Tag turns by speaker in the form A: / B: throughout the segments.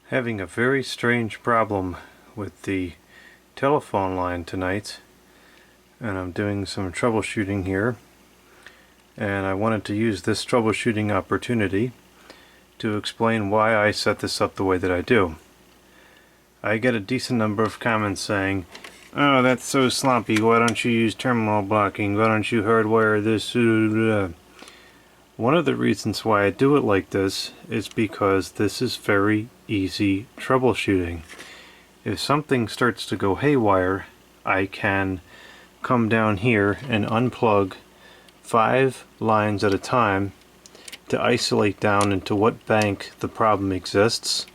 A: Having a very strange problem with the telephone line tonight, and I'm doing some troubleshooting here, and I wanted to use this troubleshooting opportunity to explain why I set this up the way that I do. I get a decent number of comments saying, "Oh, that's so sloppy, why don't you use terminal blocking, why don't you hardwire this?" One of the reasons why I do it like this is because this is very easy troubleshooting. If something starts to go haywire, I can come down here and unplug 5 lines at a time to isolate down into what bank the problem exists,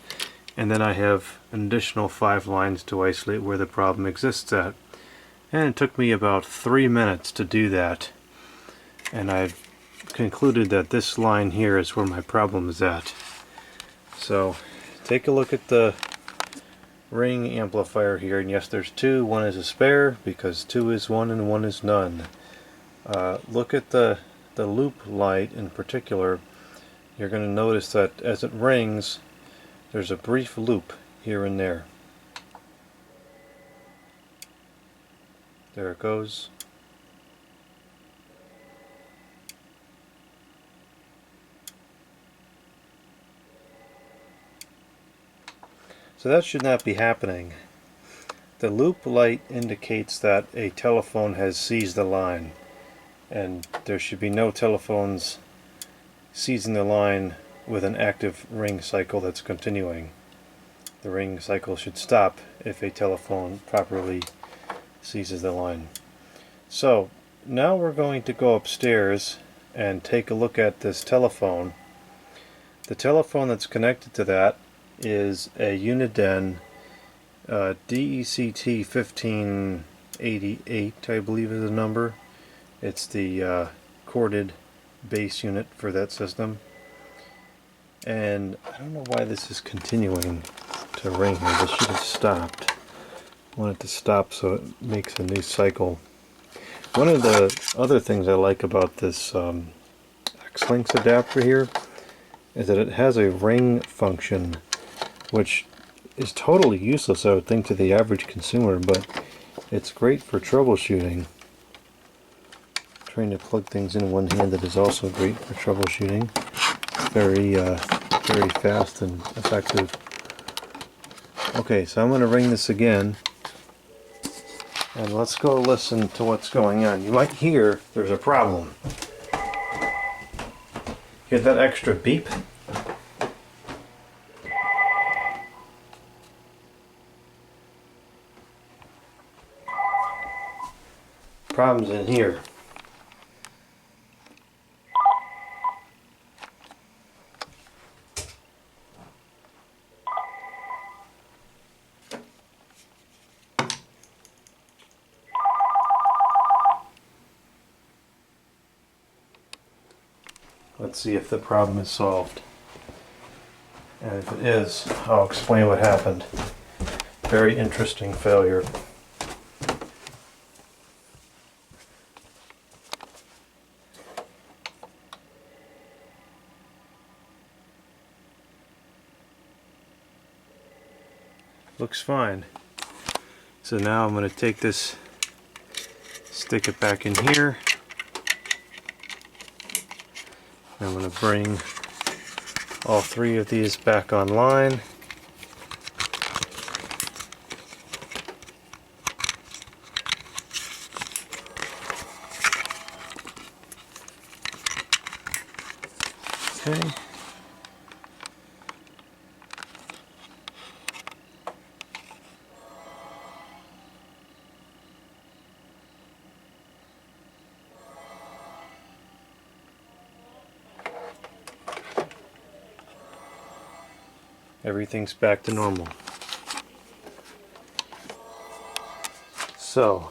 A: and then I have an additional 5 lines to isolate where the problem exists at. And it took me about 3 minutes to do that, and I've concluded that this line here is where my problem is at. So take a look at the ring amplifier here, and yes, there's 2. One is a spare because 2 is 1 and 1 is none. Look at the loop light in particular. You're going to notice that as it rings, there's a brief loop here and there. There it goes. So that should not be happening. The loop light indicates that a telephone has seized the line, and there should be no telephones seizing the line with an active ring cycle that's continuing. The ring cycle should stop if a telephone properly seizes the line. So now we're going to go upstairs and take a look at this telephone. The telephone that's connected to that is a Uniden DECT-1588, I believe is the number. It's the corded base unit for that system. And I don't know why this is continuing to ring here. This should have stopped. I want it to stop so it makes a new cycle. One of the other things I like about this X-Links adapter here is that it has a ring function, which is totally useless, I would think, to the average consumer, but it's great for troubleshooting. Trying to plug things in one-handed is also great for troubleshooting. Very fast and effective. Okay, so I'm going to ring this again, and let's go listen to what's going on. You might hear there's a problem. Hear that extra beep? Problems in here. Let's see if the problem is solved. And if it is, I'll explain what happened. Very interesting failure. Looks fine. So now I'm going to take this, stick it back in here. I'm going to bring all 3 of these back online. Okay. Everything's back to normal. So,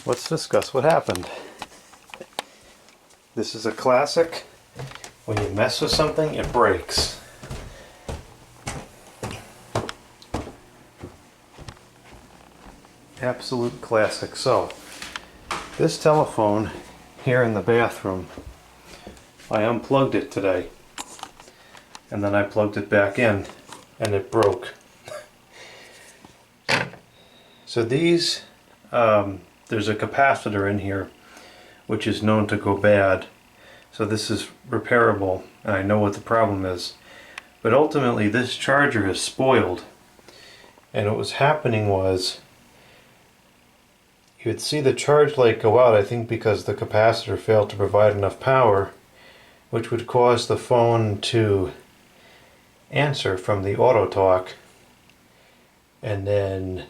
A: let's discuss what happened. This is a classic. When you mess with something, it breaks. Absolute classic. So, this telephone here in the bathroom, I unplugged it today. and then I plugged it back in and it broke. So these, there's a capacitor in here which is known to go bad. So this is repairable, and I know what the problem is. But ultimately this charger is spoiled, and what was happening was you would see the charge light go out, I think because the capacitor failed to provide enough power, which would cause the phone to answer from the auto talk, and then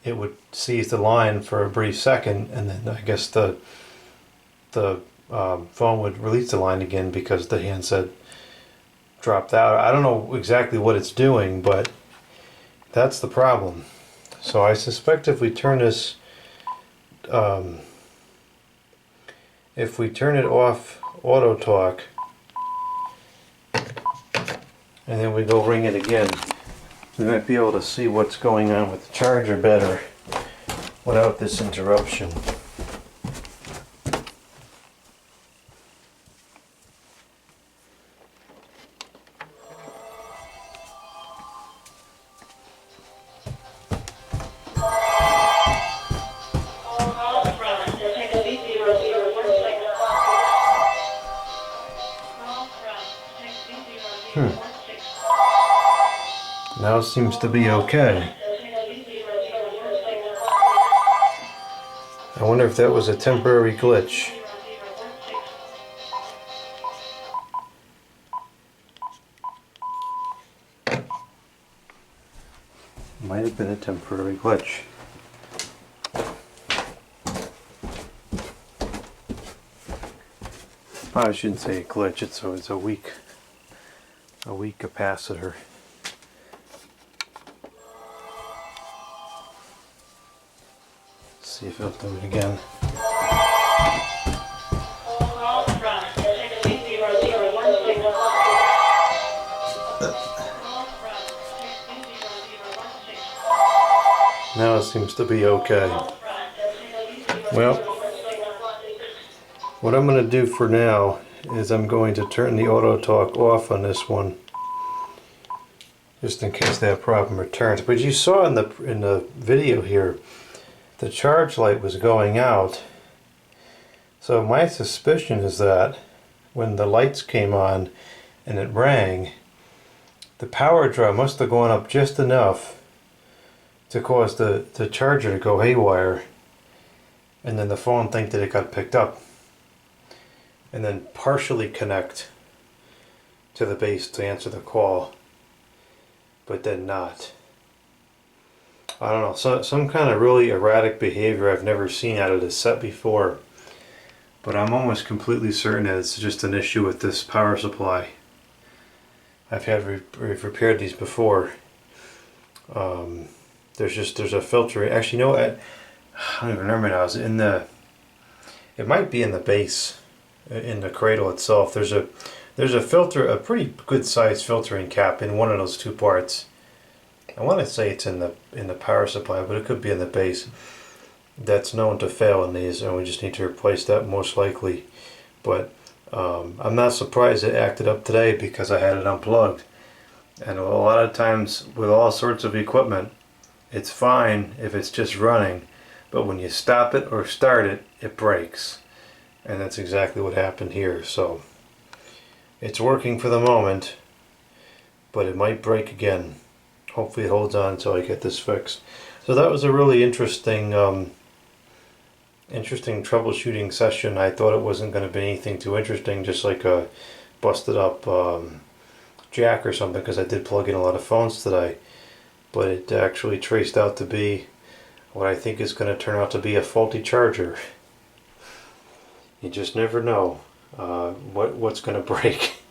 A: it would seize the line for a brief second, and then I guess the phone would release the line again because the handset dropped out. I don't know exactly what it's doing, but that's the problem. So I suspect if we turn this, if we turn it off auto talk, and then we go ring it again, we might be able to see what's going on with the charger better without this interruption. Now it seems to be okay. I wonder if that was a temporary glitch. Might have been a temporary glitch. I shouldn't say a glitch, it's a weak capacitor. See if it'll do it again. Now it seems to be okay. Well, what I'm going to do for now is I'm going to turn the auto talk off on this one, just in case that problem returns. But you saw in the video here, the charge light was going out. So my suspicion is that when the lights came on and it rang, the power draw must have gone up just enough to cause the charger to go haywire, and then the phone think that it got picked up, and then partially connect to the base to answer the call, but then not. I don't know, so some kind of really erratic behavior I've never seen out of this set before, but I'm almost completely certain that it's just an issue with this power supply. I've repaired these before. There's a filter. Actually, you know what? I don't even remember now. It might be in the base, in the cradle itself. There's a filter, a pretty good sized filtering cap in one of those two parts. I want to say it's in the power supply, but it could be in the base. That's known to fail in these, and we just need to replace that most likely. But I'm not surprised it acted up today because I had it unplugged. And a lot of times with all sorts of equipment, it's fine if it's just running, but when you stop it or start it, it breaks. And that's exactly what happened here. So it's working for the moment, but it might break again. Hopefully it holds on until I get this fixed. So that was a really interesting troubleshooting session. I thought it wasn't going to be anything too interesting, just like a busted up jack or something, because I did plug in a lot of phones today. But it actually traced out to be what I think is going to turn out to be a faulty charger. You just never know what's going to break.